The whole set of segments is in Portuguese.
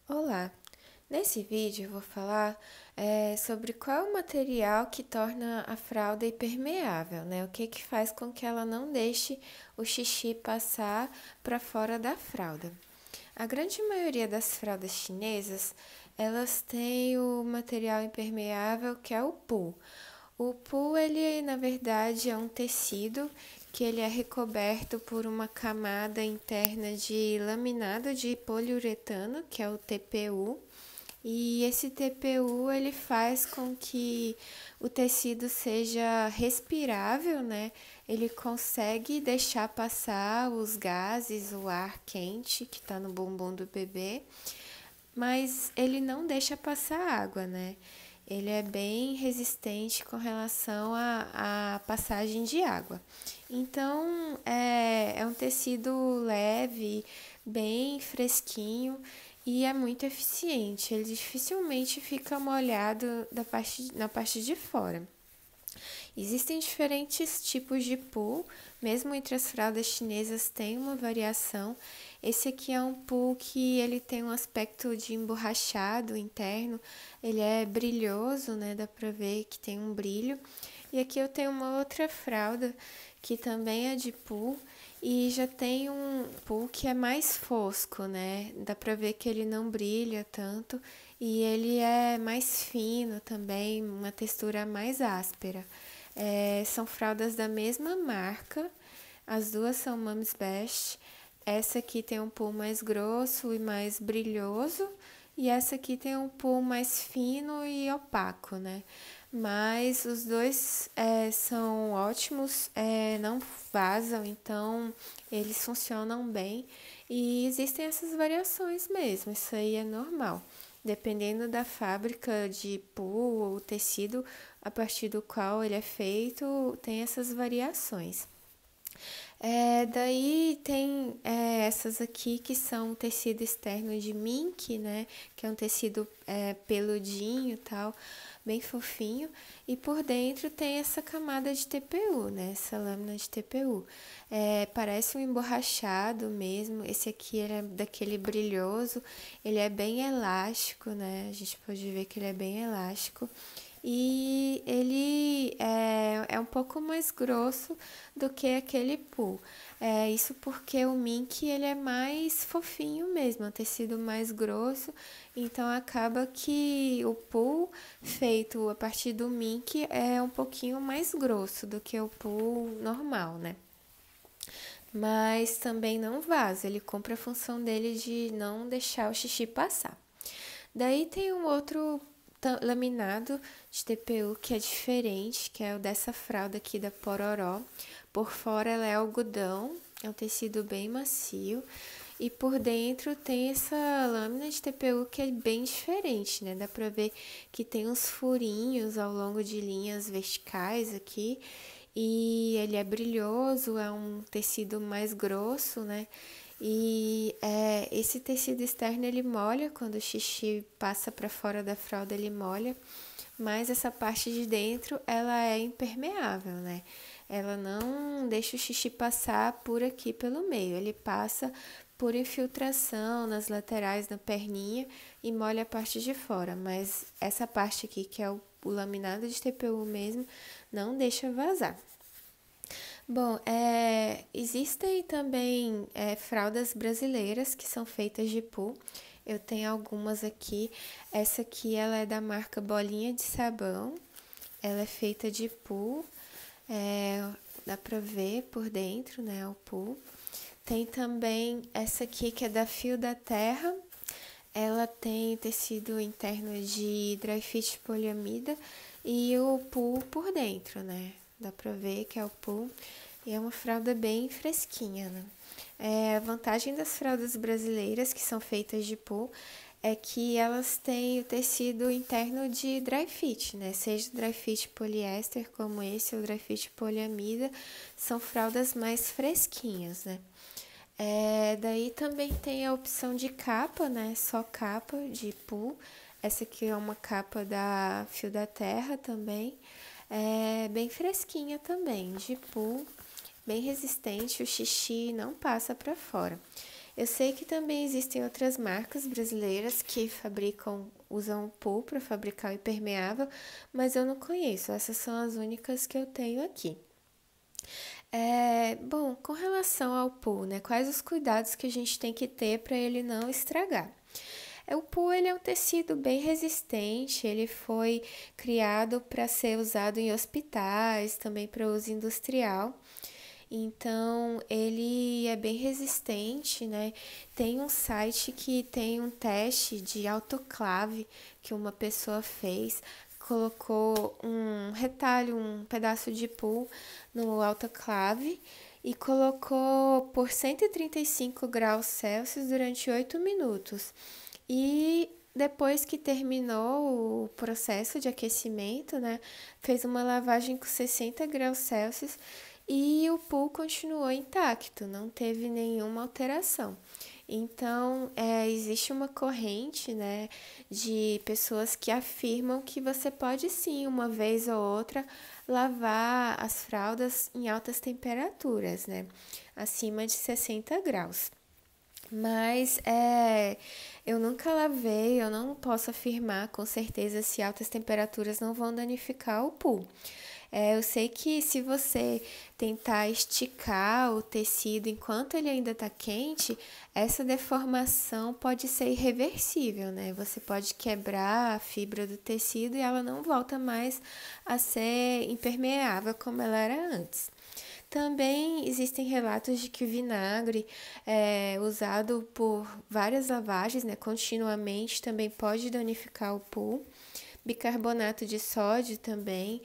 Olá! Nesse vídeo eu vou falar sobre qual é o material que torna a fralda impermeável, né? O que que faz com que ela não deixe o xixi passar para fora da fralda. A grande maioria das fraldas chinesas, elas têm o material impermeável que é o PU. O PU, ele na verdade é um tecido que ele é recoberto por uma camada interna de laminado de poliuretano, que é o TPU, e esse TPU ele faz com que o tecido seja respirável, né? Ele consegue deixar passar os gases, o ar quente que está no bumbum do bebê, mas ele não deixa passar água, né? Ele é bem resistente com relação à passagem de água. Então, é um tecido leve, bem fresquinho e é muito eficiente. Ele dificilmente fica molhado na parte de fora. Existem diferentes tipos de pool, mesmo entre as fraldas chinesas tem uma variação. Esse aqui é um pool que ele tem um aspecto de emborrachado interno, ele é brilhoso, né? Dá pra ver que tem um brilho. E aqui eu tenho uma outra fralda que também é de pool e já tem um pool que é mais fosco, né? Dá pra ver que ele não brilha tanto e ele é mais fino também, uma textura mais áspera. São fraldas da mesma marca, as duas são Mom's Best. Essa aqui tem um pull mais grosso e mais brilhoso, e essa aqui tem um pull mais fino e opaco, né? Mas os dois são ótimos, não vazam, então eles funcionam bem. E existem essas variações mesmo, isso aí é normal. Dependendo da fábrica de pull ou tecido a partir do qual ele é feito, tem essas variações. Daí tem essas aqui que são tecido externo de mink, né? Que é um tecido peludinho e tal, bem fofinho. E por dentro tem essa camada de TPU, né? Essa lâmina de TPU. Parece um emborrachado mesmo. Esse aqui é daquele brilhoso. Ele é bem elástico, né? A gente pode ver que ele é bem elástico e ele é um pouco mais grosso do que aquele pull. Isso porque o mink ele é mais fofinho mesmo, é um tecido mais grosso, então acaba que o pull feito a partir do mink é um pouquinho mais grosso do que o pull normal, né? Mas também não vaza, ele cumpre a função dele de não deixar o xixi passar. Daí tem um outro laminado de TPU que é diferente, que é o dessa fralda aqui da Pororó. Por fora ela é algodão, é um tecido bem macio. E por dentro tem essa lâmina de TPU que é bem diferente, né? Dá pra ver que tem uns furinhos ao longo de linhas verticais aqui. E ele é brilhoso, é um tecido mais grosso, né? E esse tecido externo ele molha, quando o xixi passa para fora da fralda ele molha, mas essa parte de dentro ela é impermeável, né? Ela não deixa o xixi passar por aqui pelo meio, ele passa por infiltração nas laterais da perninha e molha a parte de fora, mas essa parte aqui que é o laminado de TPU mesmo, não deixa vazar. Bom, existem também fraldas brasileiras que são feitas de pu. Eu tenho algumas aqui. Essa aqui ela é da marca Bolinha de Sabão. Ela é feita de pu. Dá pra ver por dentro, né, o pu. Tem também essa aqui que é da Fio da Terra. Ela tem tecido interno de dry fit poliamida e o pu por dentro, né? Dá pra ver que é o pu. E é uma fralda bem fresquinha, né? A vantagem das fraldas brasileiras, que são feitas de pu, é que elas têm o tecido interno de dry fit, né? Seja dry fit poliéster, como esse, ou dry fit poliamida, são fraldas mais fresquinhas, né? Daí também tem a opção de capa, né? Só capa de pu. Essa aqui é uma capa da Fio da Terra também. Bem fresquinha também, de pu, bem resistente, o xixi não passa para fora. Eu sei que também existem outras marcas brasileiras que usam PU para fabricar o impermeável, mas eu não conheço. Essas são as únicas que eu tenho aqui. Bom, com relação ao PU, né? Quais os cuidados que a gente tem que ter para ele não estragar? O PU ele é um tecido bem resistente, ele foi criado para ser usado em hospitais, também para uso industrial. Então, ele é bem resistente, né? Tem um site que tem um teste de autoclave que uma pessoa fez, colocou um retalho, um pedaço de PU no autoclave e colocou por 135 graus Celsius durante 8 minutos. E depois que terminou o processo de aquecimento, né, fez uma lavagem com 60 graus Celsius e o pool continuou intacto, não teve nenhuma alteração. Então, existe uma corrente, né, de pessoas que afirmam que você pode sim, uma vez ou outra, lavar as fraldas em altas temperaturas, né, acima de 60 graus. Mas eu nunca lavei, eu não posso afirmar com certeza se altas temperaturas não vão danificar o pool. Eu sei que se você tentar esticar o tecido enquanto ele ainda está quente, essa deformação pode ser irreversível, né? Você pode quebrar a fibra do tecido e ela não volta mais a ser impermeável como ela era antes. Também existem relatos de que o vinagre, usado por várias lavagens, né, continuamente, também pode danificar o pool. Bicarbonato de sódio também,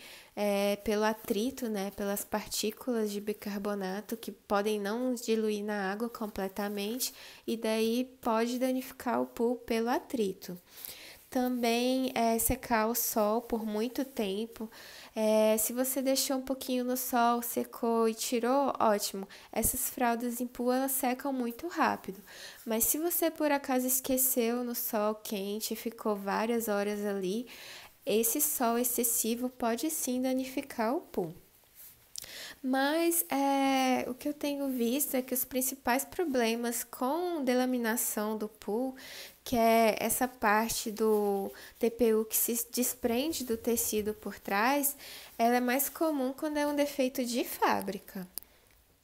pelo atrito, né, pelas partículas de bicarbonato que podem não diluir na água completamente e daí pode danificar o pool pelo atrito. Também secar o sol por muito tempo. Se você deixou um pouquinho no sol, secou e tirou, ótimo. Essas fraldas em pua elas secam muito rápido. Mas se você por acaso esqueceu no sol quente e ficou várias horas ali, esse sol excessivo pode sim danificar o poo. Mas o que eu tenho visto é que os principais problemas com delaminação do pool, que é essa parte do TPU que se desprende do tecido por trás, ela é mais comum quando é um defeito de fábrica.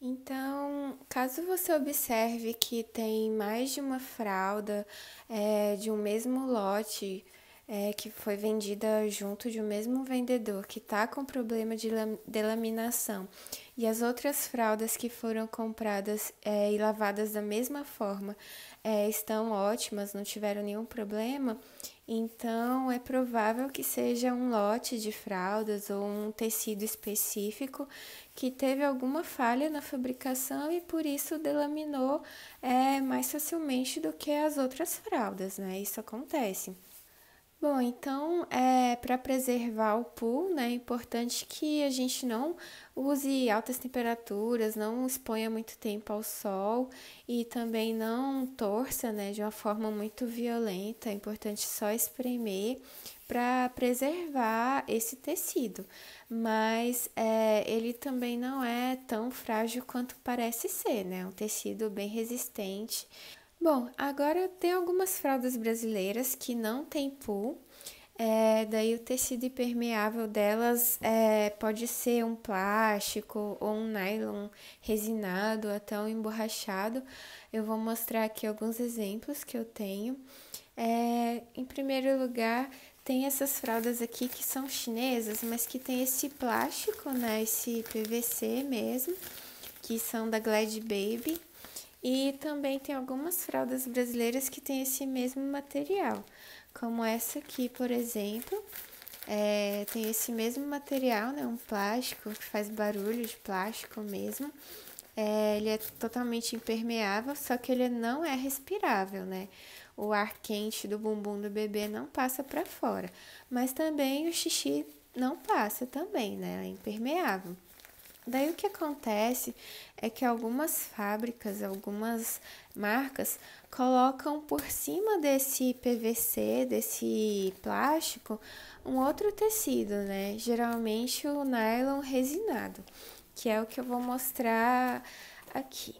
Então, caso você observe que tem mais de uma fralda de um mesmo lote que foi vendida junto de um mesmo vendedor que está com problema de delaminação e as outras fraldas que foram compradas e lavadas da mesma forma estão ótimas, não tiveram nenhum problema, então é provável que seja um lote de fraldas ou um tecido específico que teve alguma falha na fabricação e por isso delaminou mais facilmente do que as outras fraldas, né? Isso acontece. Bom, então, para preservar o pool, né, é importante que a gente não use altas temperaturas, não exponha muito tempo ao sol e também não torça, né, de uma forma muito violenta. É importante só espremer para preservar esse tecido, mas ele também não é tão frágil quanto parece ser, né? É um tecido bem resistente. Bom, agora tem algumas fraldas brasileiras que não tem pool, daí o tecido impermeável delas pode ser um plástico ou um nylon resinado, até um emborrachado. Eu vou mostrar aqui alguns exemplos que eu tenho. Em primeiro lugar, tem essas fraldas aqui que são chinesas, mas que tem esse plástico, né, esse PVC mesmo, que são da Glad Baby. E também tem algumas fraldas brasileiras que têm esse mesmo material, como essa aqui, por exemplo, tem esse mesmo material, né, um plástico que faz barulho de plástico mesmo. Ele é totalmente impermeável, só que ele não é respirável, né? O ar quente do bumbum do bebê não passa para fora, mas também o xixi não passa também, né? É impermeável. Daí o que acontece é que algumas fábricas, algumas marcas colocam por cima desse PVC, desse plástico, um outro tecido, né? Geralmente o nylon resinado, que é o que eu vou mostrar aqui.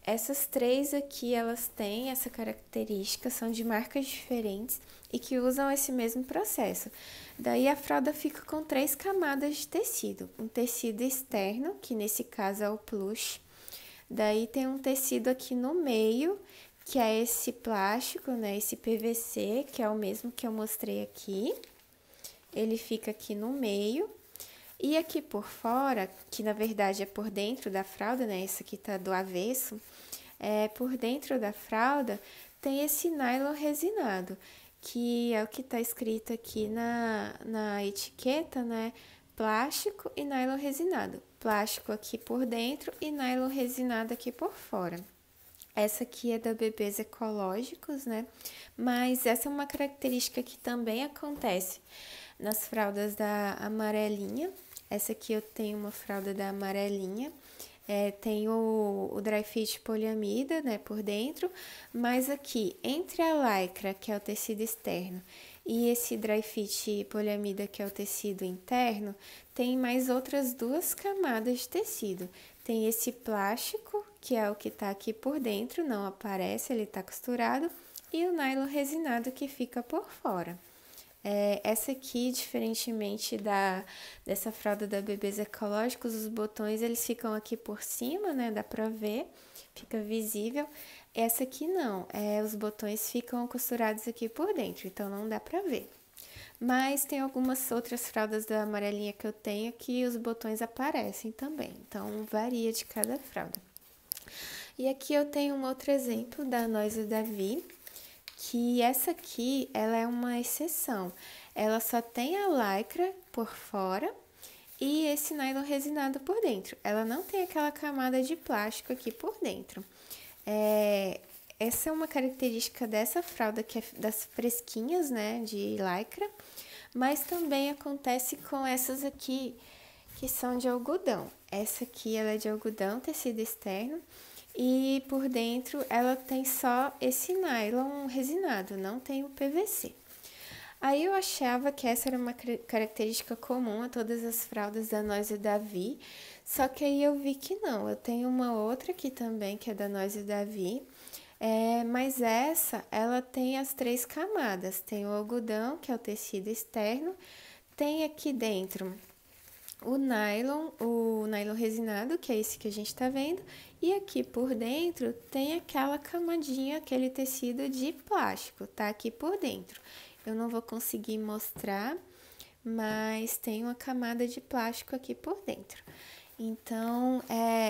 Essas três aqui, elas têm essa característica, são de marcas diferentes e que usam esse mesmo processo. Daí a fralda fica com 3 camadas de tecido. Um tecido externo, que nesse caso é o plush. Daí tem um tecido aqui no meio, que é esse plástico, né? Esse PVC, que é o mesmo que eu mostrei aqui. Ele fica aqui no meio. E aqui por fora, que na verdade é por dentro da fralda, né? Esse aqui tá do avesso. Por dentro da fralda tem esse nylon resinado, que é o que tá escrito aqui na etiqueta, né? Plástico e nylon resinado. Plástico aqui por dentro e nylon resinado aqui por fora. Essa aqui é da Bebês Ecológicos, né? Mas essa é uma característica que também acontece nas fraldas da amarelinha. Essa aqui eu tenho uma fralda da amarelinha. Tem o dry fit poliamida, né, por dentro, mas aqui, entre a lycra, que é o tecido externo, e esse dry fit poliamida, que é o tecido interno, tem mais outras 2 camadas de tecido. Tem esse plástico, que é o que tá aqui por dentro, não aparece, ele tá costurado, e o nylon resinado que fica por fora. Essa aqui, diferentemente dessa fralda da Bebês Ecológicos, os botões eles ficam aqui por cima, né? Dá pra ver, fica visível. Essa aqui não, os botões ficam costurados aqui por dentro, então não dá pra ver. Mas tem algumas outras fraldas da amarelinha que eu tenho que os botões aparecem também, então varia de cada fralda. E aqui eu tenho um outro exemplo da Noise Davi, que essa aqui, ela é uma exceção. Ela só tem a lycra por fora e esse nylon resinado por dentro. Ela não tem aquela camada de plástico aqui por dentro. Essa é uma característica dessa fralda, que é das fresquinhas, né, de lycra, mas também acontece com essas aqui, que são de algodão. Essa aqui, ela é de algodão, tecido externo, e por dentro ela tem só esse nylon resinado, não tem o PVC. Aí eu achava que essa era uma característica comum a todas as fraldas da Noise Davi, só que aí eu vi que não. Eu tenho uma outra aqui também, que é da Noise Davi, mas essa, ela tem as 3 camadas. Tem o algodão, que é o tecido externo, tem aqui dentro o nylon resinado, que é esse que a gente tá vendo, e aqui por dentro tem aquela camadinha, aquele tecido de plástico, tá aqui por dentro. Eu não vou conseguir mostrar, mas tem uma camada de plástico aqui por dentro. Então,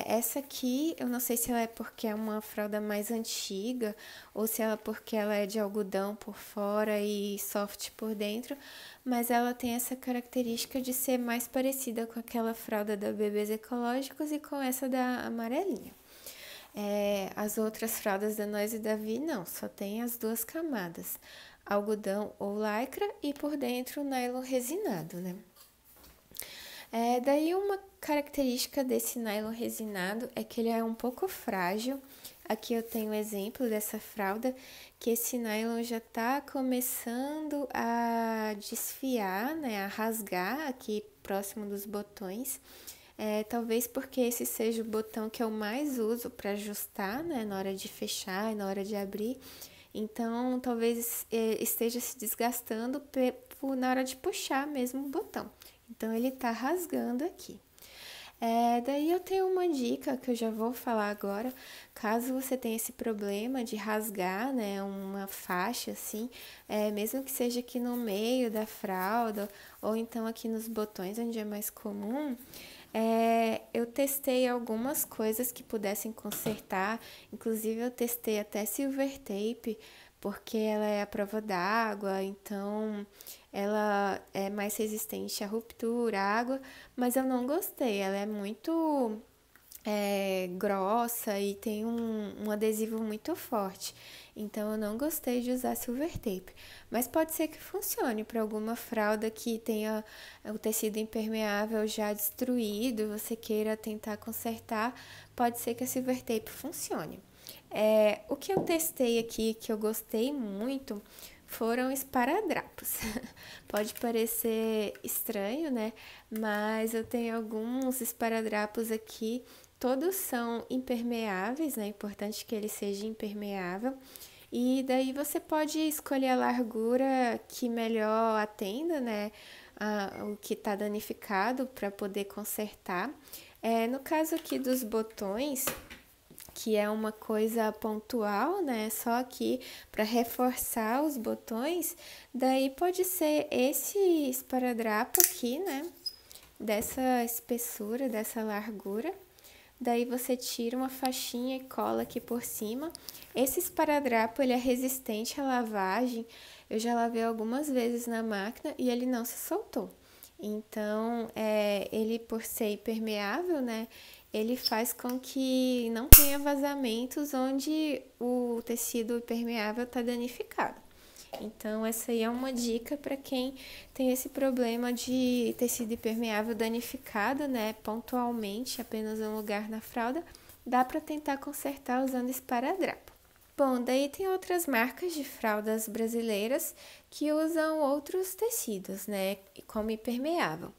essa aqui, eu não sei se ela é porque é uma fralda mais antiga ou se ela é porque ela é de algodão por fora e soft por dentro, mas ela tem essa característica de ser mais parecida com aquela fralda da Bebês Ecológicos e com essa da amarelinha. As outras fraldas da Noise Davi não, só tem as 2 camadas, algodão ou lycra e por dentro nylon resinado, né? Daí uma característica desse nylon resinado é que ele é um pouco frágil. Aqui eu tenho um exemplo dessa fralda, que esse nylon já tá começando a desfiar, né, a rasgar aqui próximo dos botões. Talvez porque esse seja o botão que eu mais uso para ajustar, né, na hora de fechar e na hora de abrir. Então, talvez esteja se desgastando na hora de puxar mesmo o botão. Então, ele tá rasgando aqui. Daí eu tenho uma dica que eu já vou falar agora. Caso você tenha esse problema de rasgar, né, uma faixa assim, mesmo que seja aqui no meio da fralda ou então aqui nos botões, onde é mais comum, eu testei algumas coisas que pudessem consertar. Inclusive eu testei até silver tape, porque ela é à prova d'água, então ela é mais resistente à ruptura, à água, mas eu não gostei. Ela é muito grossa e tem um adesivo muito forte. Então eu não gostei de usar silver tape, mas pode ser que funcione para alguma fralda que tenha o tecido impermeável já destruído, você queira tentar consertar, pode ser que a silver tape funcione. O que eu testei aqui, que eu gostei muito, foram esparadrapos. Pode parecer estranho, né? Mas eu tenho alguns esparadrapos aqui todos são impermeáveis, né? É importante que ele seja impermeável. E daí você pode escolher a largura que melhor atenda, né? O que está danificado para poder consertar. No caso aqui dos botões, que é uma coisa pontual, né? Só aqui para reforçar os botões, daí pode ser esse esparadrapo aqui, né? Dessa espessura, dessa largura. Daí você tira uma faixinha e cola aqui por cima. Esse esparadrapo, ele é resistente à lavagem. Eu já lavei algumas vezes na máquina e ele não se soltou. Então, ele por ser impermeável, né? Ele faz com que não tenha vazamentos onde o tecido impermeável está danificado. Então, essa aí é uma dica para quem tem esse problema de tecido impermeável danificado, né? Pontualmente, apenas um lugar na fralda, dá para tentar consertar usando esparadrapo. Bom, daí tem outras marcas de fraldas brasileiras que usam outros tecidos, né? Como impermeável.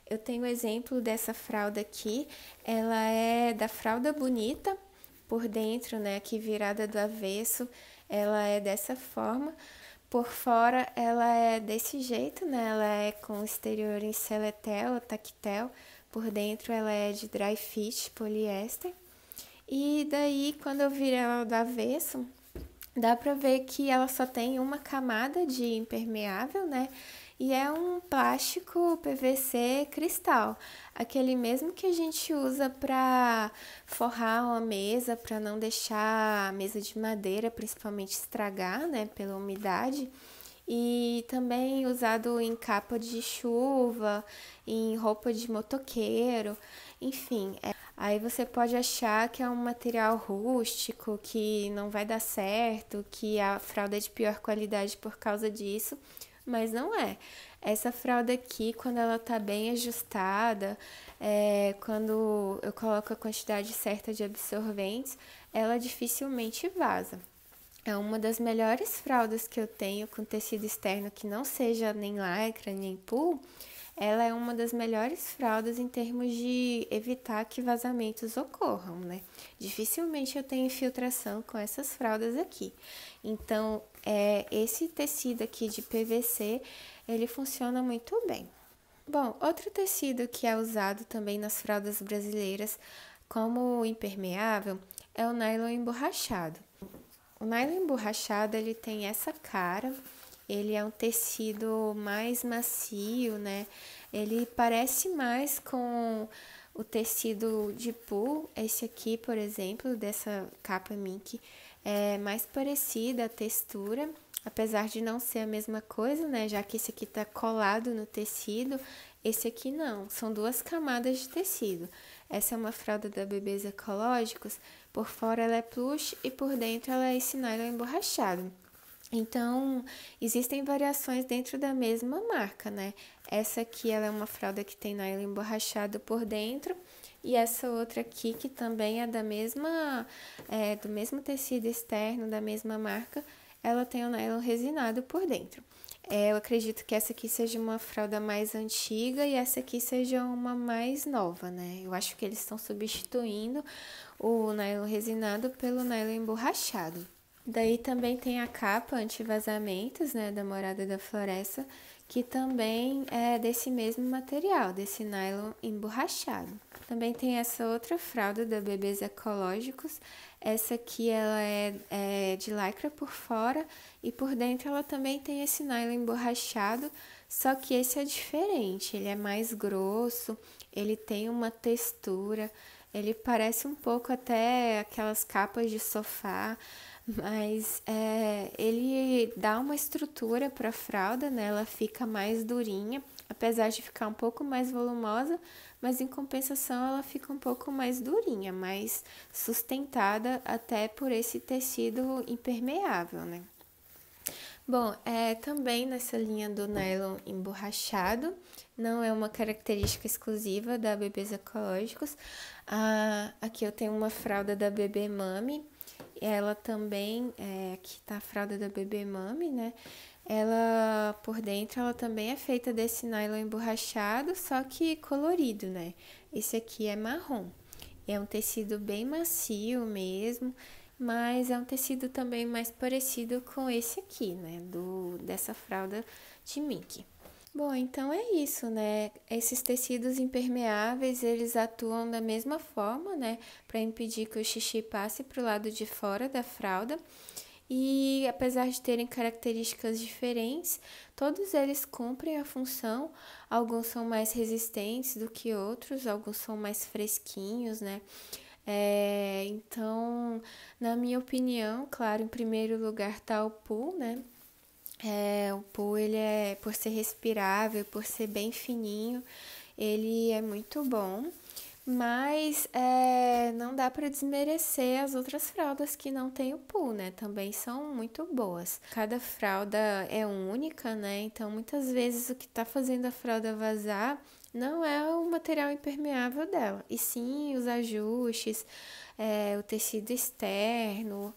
Eu tenho o exemplo dessa fralda aqui, ela é da Fralda Bonita, por dentro, né? Aqui virada do avesso, ela é dessa forma. Por fora ela é desse jeito, né? Ela é com exterior em Seletel, tactel. Por dentro ela é de dry fit, poliéster. E daí, quando eu viro ela do avesso, dá pra ver que ela só tem uma camada de impermeável, né? E é um plástico PVC cristal, aquele mesmo que a gente usa para forrar uma mesa, para não deixar a mesa de madeira, principalmente, estragar, né, pela umidade. E também usado em capa de chuva, em roupa de motoqueiro, enfim. Aí você pode achar que é um material rústico, que não vai dar certo, que a fralda é de pior qualidade por causa disso, mas não é. Essa fralda aqui, quando ela tá bem ajustada, quando eu coloco a quantidade certa de absorventes, ela dificilmente vaza. É uma das melhores fraldas que eu tenho com tecido externo que não seja nem lycra, nem pool. Ela é uma das melhores fraldas em termos de evitar que vazamentos ocorram, né? Dificilmente eu tenho infiltração com essas fraldas aqui. Então, esse tecido aqui de PVC, ele funciona muito bem. Bom, outro tecido que é usado também nas fraldas brasileiras como impermeável é o nylon emborrachado. O nylon emborrachado, ele tem essa cara, ele é um tecido mais macio, né? Ele parece mais com o tecido de pool. Esse aqui, por exemplo, dessa capa mink, é mais parecida a textura, apesar de não ser a mesma coisa, né? Já que esse aqui tá colado no tecido, esse aqui não. São duas camadas de tecido. Essa é uma fralda da Bebês Ecológicos. Por fora ela é plush e por dentro ela é esse nylon emborrachado. Então, existem variações dentro da mesma marca, né? Essa aqui ela é uma fralda que tem nylon emborrachado por dentro e essa outra aqui que também é do mesmo tecido externo, da mesma marca, ela tem o nylon resinado por dentro. Eu acredito que essa aqui seja uma fralda mais antiga e essa aqui seja uma mais nova, né? Eu acho que eles estão substituindo o nylon resinado pelo nylon emborrachado. Daí também tem a capa anti-vazamentos, né, da Morada da Floresta, que também é desse mesmo material, desse nylon emborrachado. Também tem essa outra fralda da Bebês Ecológicos. Essa aqui ela é de lycra por fora e por dentro ela também tem esse nylon emborrachado, só que esse é diferente, ele é mais grosso, ele tem uma textura, ele parece um pouco até aquelas capas de sofá, mas ele dá uma estrutura para a fralda, né? Ela fica mais durinha, apesar de ficar um pouco mais volumosa, mas em compensação ela fica um pouco mais durinha, mais sustentada até por esse tecido impermeável, né? Bom, também nessa linha do nylon emborrachado, não é uma característica exclusiva da Bebês Ecológicos. Aqui eu tenho uma fralda da Bebê Mami, ela também, aqui tá a fralda da Bebê Mami, né? Ela, por dentro, ela também é feita desse nylon emborrachado, só que colorido, né? Esse aqui é marrom. É um tecido bem macio mesmo, mas é um tecido também mais parecido com esse aqui, né, dessa fralda de mink. Bom, então é isso, né? Esses tecidos impermeáveis, eles atuam da mesma forma, né, para impedir que o xixi passe para o lado de fora da fralda. E apesar de terem características diferentes, todos eles cumprem a função. Alguns são mais resistentes do que outros, alguns são mais fresquinhos, né? Então, na minha opinião, claro, em primeiro lugar tá o pool, né? O pool, ele é, por ser respirável, por ser bem fininho, ele é muito bom, mas não dá para desmerecer as outras fraldas que não tem o pool, né? Também são muito boas. Cada fralda é única, né? Então, muitas vezes o que tá fazendo a fralda vazar não é o material impermeável dela, e sim os ajustes, o tecido externo,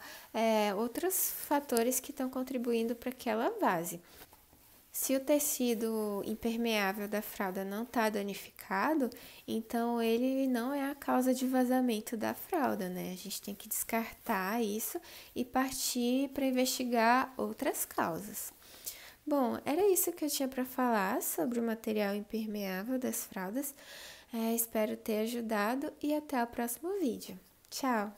outros fatores que estão contribuindo para que ela vaze. Se o tecido impermeável da fralda não está danificado, então ele não é a causa de vazamento da fralda, né? A gente tem que descartar isso e partir para investigar outras causas. Bom, era isso que eu tinha para falar sobre o material impermeável das fraldas. Espero ter ajudado e até o próximo vídeo. Tchau!